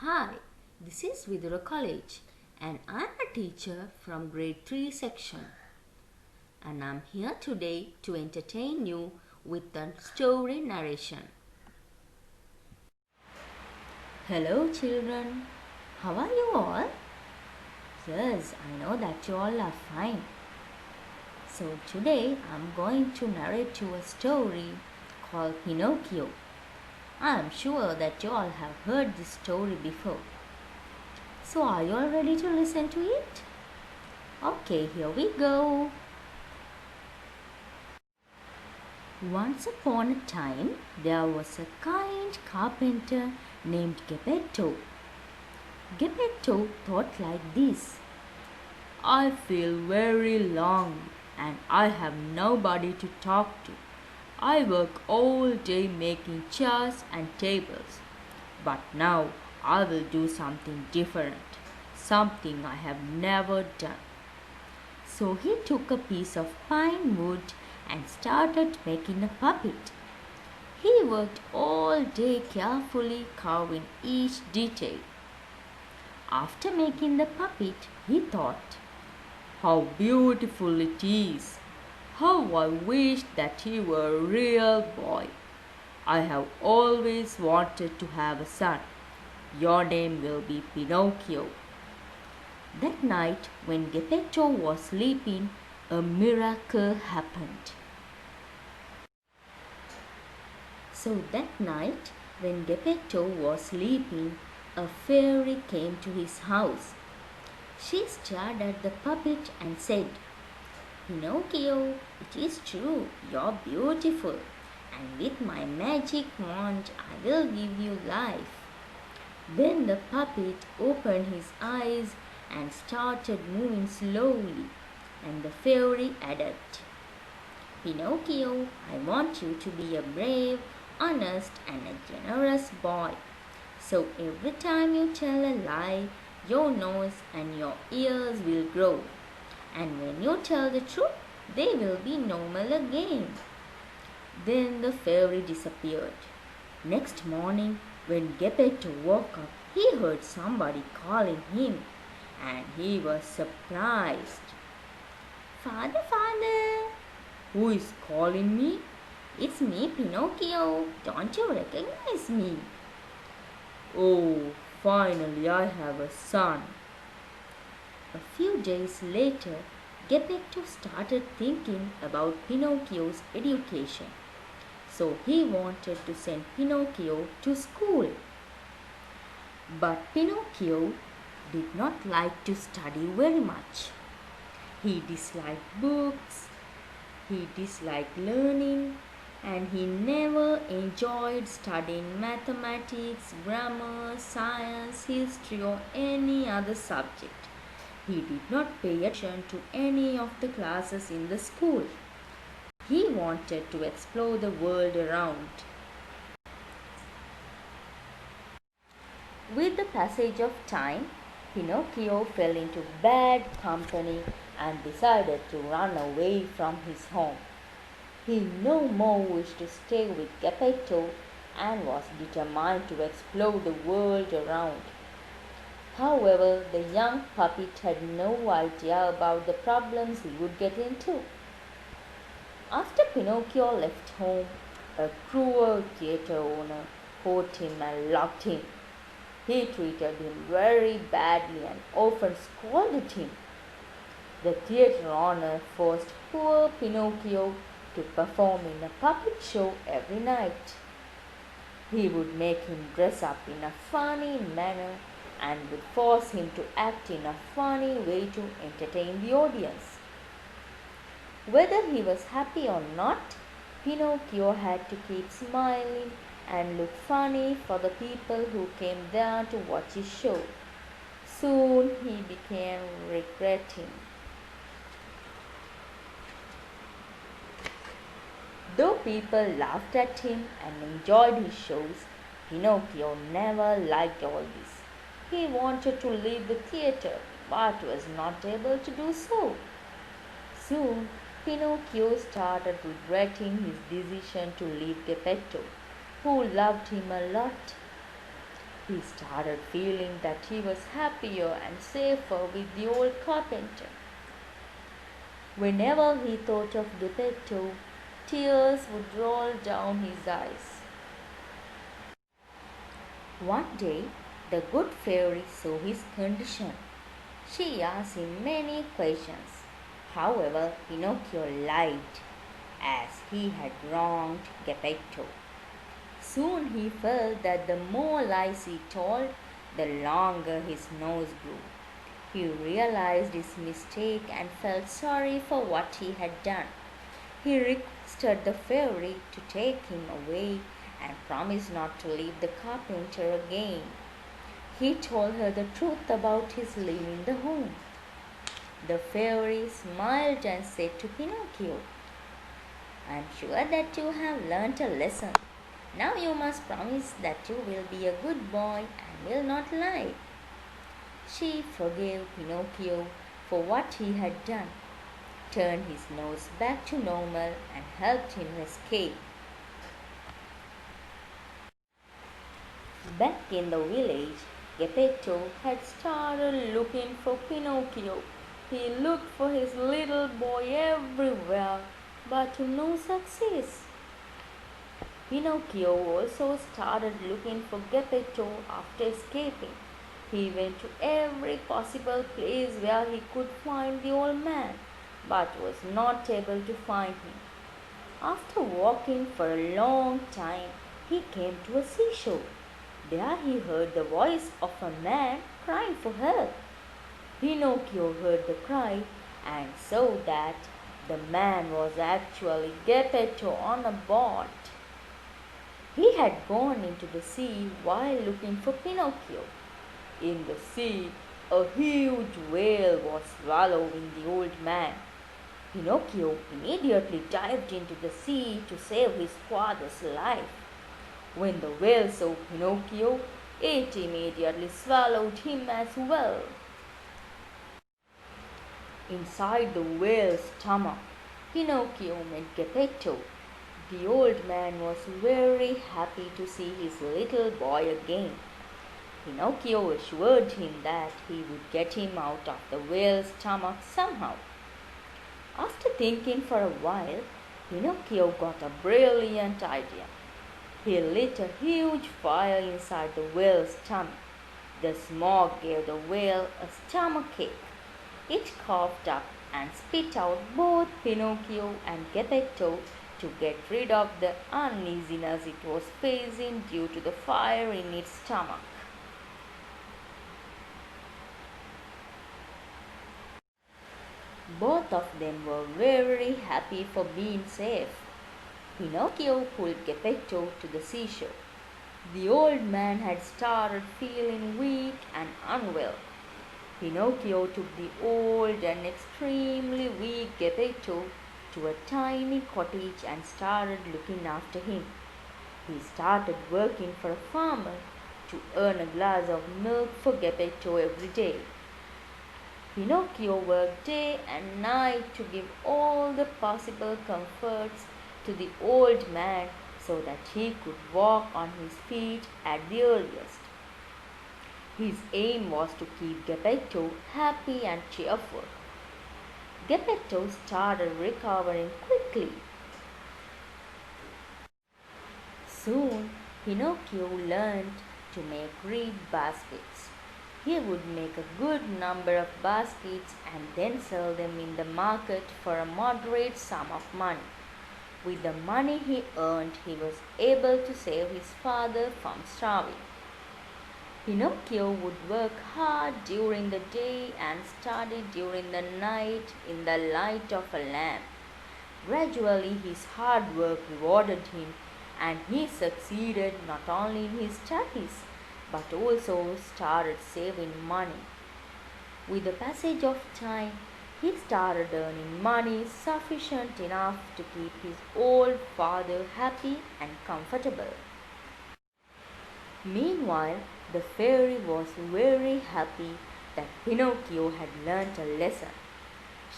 Hi, this is Vidura College and I'm a teacher from grade 3 section and I'm here today to entertain you with a story narration. Hello children, how are you all? Yes, I know that you all are fine. So today I'm going to narrate you a story called Pinocchio. I am sure that you all have heard this story before. So are you all ready to listen to it? Okay, here we go. Once upon a time, there was a kind carpenter named Geppetto. Geppetto thought like this: I feel very long and I have nobody to talk to. I work all day making chairs and tables. But now I will do something different, something I have never done. So he took a piece of pine wood and started making a puppet. He worked all day carefully carving each detail. After making the puppet, he thought, how beautiful it is! How I wish that he were a real boy. I have always wanted to have a son. Your name will be Pinocchio. That night, when Geppetto was sleeping, a miracle happened. So that night, when Geppetto was sleeping, a fairy came to his house. She stared at the puppet and said, Pinocchio, it is true, you're beautiful, and with my magic wand I will give you life. Then the puppet opened his eyes and started moving slowly, and the fairy added, Pinocchio, I want you to be a brave, honest, and a generous boy. So every time you tell a lie, your nose and your ears will grow. And when you tell the truth, they will be normal again. Then the fairy disappeared. Next morning, when Geppetto woke up, he heard somebody calling him, and he was surprised. Father, father! Who is calling me? It's me, Pinocchio. Don't you recognize me? Oh, finally I have a son. A few days later, Geppetto started thinking about Pinocchio's education. So he wanted to send Pinocchio to school. But Pinocchio did not like to study very much. He disliked books, he disliked learning, and he never enjoyed studying mathematics, grammar, science, history, or any other subject. He did not pay attention to any of the classes in the school. He wanted to explore the world around. With the passage of time, Pinocchio fell into bad company and decided to run away from his home. He no more wished to stay with Geppetto and was determined to explore the world around. However, the young puppet had no idea about the problems he would get into. After Pinocchio left home, a cruel theatre owner caught him and locked him. He treated him very badly and often scolded him. The theatre owner forced poor Pinocchio to perform in a puppet show every night. He would make him dress up in a funny manner and would force him to act in a funny way to entertain the audience. Whether he was happy or not, Pinocchio had to keep smiling and look funny for the people who came there to watch his show. Soon he began regretting. Though people laughed at him and enjoyed his shows, Pinocchio never liked all this. He wanted to leave the theatre but was not able to do so. Soon Pinocchio started regretting his decision to leave Geppetto, who loved him a lot. He started feeling that he was happier and safer with the old carpenter. Whenever he thought of Geppetto, tears would roll down his eyes. One day, the good fairy saw his condition. She asked him many questions. However, Pinocchio lied, as he had wronged Geppetto. Soon he felt that the more lies he told, the longer his nose grew. He realized his mistake and felt sorry for what he had done. He requested the fairy to take him away and promised not to leave the carpenter again. He told her the truth about his leaving the home. The fairy smiled and said to Pinocchio, "I am sure that you have learnt a lesson. Now you must promise that you will be a good boy and will not lie." She forgave Pinocchio for what he had done, turned his nose back to normal, and helped him escape. Back in the village, Geppetto had started looking for Pinocchio. He looked for his little boy everywhere, but to no success. Pinocchio also started looking for Geppetto after escaping. He went to every possible place where he could find the old man, but was not able to find him. After walking for a long time, he came to a seashore. There he heard the voice of a man crying for help. Pinocchio heard the cry and saw that the man was actually Geppetto on a boat. He had gone into the sea while looking for Pinocchio. In the sea, a huge whale was swallowing the old man. Pinocchio immediately dived into the sea to save his father's life. When the whale saw Pinocchio, it immediately swallowed him as well. Inside the whale's stomach, Pinocchio met Geppetto. The old man was very happy to see his little boy again. Pinocchio assured him that he would get him out of the whale's stomach somehow. After thinking for a while, Pinocchio got a brilliant idea. He lit a huge fire inside the whale's stomach. The smoke gave the whale a stomachache. It coughed up and spit out both Pinocchio and Geppetto to get rid of the uneasiness it was facing due to the fire in its stomach. Both of them were very happy for being safe. Pinocchio pulled Geppetto to the seashore. The old man had started feeling weak and unwell. Pinocchio took the old and extremely weak Geppetto to a tiny cottage and started looking after him. He started working for a farmer to earn a glass of milk for Geppetto every day. Pinocchio worked day and night to give all the possible comforts to the old man so that he could walk on his feet at the earliest. His aim was to keep Geppetto happy and cheerful. Geppetto started recovering quickly. Soon, Pinocchio learned to make reed baskets. He would make a good number of baskets and then sell them in the market for a moderate sum of money. With the money he earned, he was able to save his father from starving. Pinocchio would work hard during the day and study during the night in the light of a lamp. Gradually, his hard work rewarded him, and he succeeded not only in his studies but also started saving money. With the passage of time, he started earning money sufficient enough to keep his old father happy and comfortable. Meanwhile, the fairy was very happy that Pinocchio had learnt a lesson.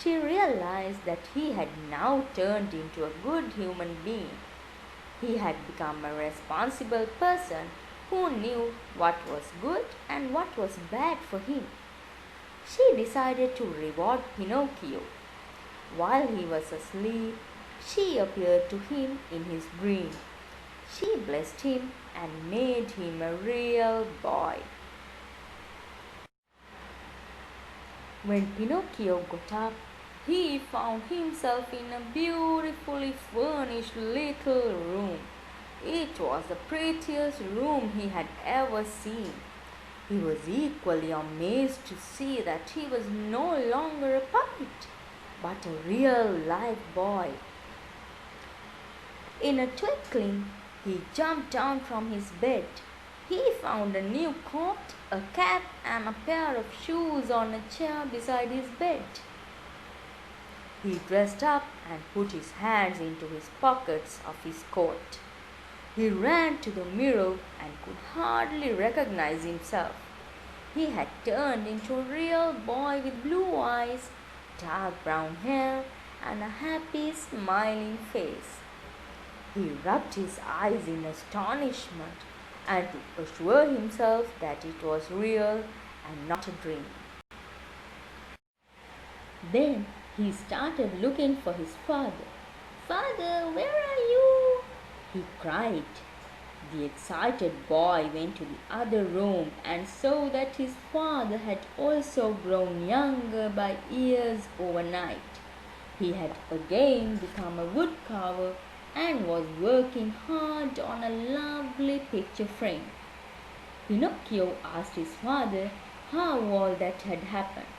She realized that he had now turned into a good human being. He had become a responsible person who knew what was good and what was bad for him. She decided to reward Pinocchio. While he was asleep, she appeared to him in his dream. She blessed him and made him a real boy. When Pinocchio got up, he found himself in a beautifully furnished little room. It was the prettiest room he had ever seen. He was equally amazed to see that he was no longer a puppet, but a real live boy. In a twinkling, he jumped down from his bed. He found a new coat, a cap, and a pair of shoes on a chair beside his bed. He dressed up and put his hands into his pockets of his coat. He ran to the mirror and could hardly recognize himself. He had turned into a real boy with blue eyes, dark brown hair, and a happy, smiling face. He rubbed his eyes in astonishment and to assure himself that it was real and not a dream. Then he started looking for his father. "Father, where are you?" he cried. The excited boy went to the other room and saw that his father had also grown younger by years overnight. He had again become a woodcarver and was working hard on a lovely picture frame. Pinocchio asked his father how all that had happened.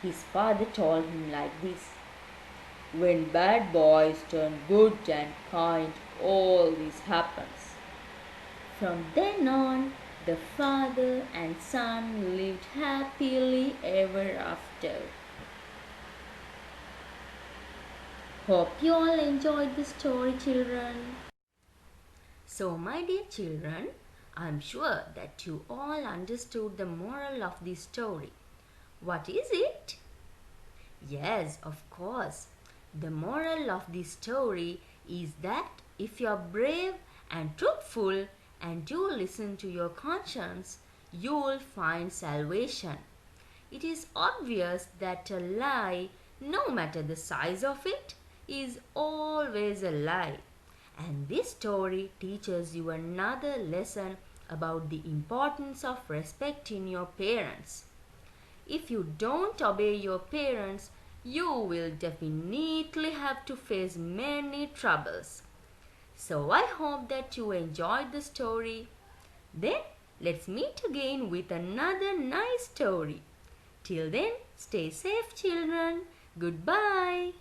His father told him like this: "When bad boys turn good and kind, all this happens." From then on, the father and son lived happily ever after. Hope you all enjoyed the story, children. So, my dear children, I am sure that you all understood the moral of this story. What is it? Yes, of course. The moral of this story is that if you are brave and truthful and do listen to your conscience, you will find salvation. It is obvious that a lie, no matter the size of it, is always a lie. And this story teaches you another lesson about the importance of respecting your parents. If you don't obey your parents, you will definitely have to face many troubles. So I hope that you enjoyed the story. Then let's meet again with another nice story. Till then, stay safe, children. Goodbye.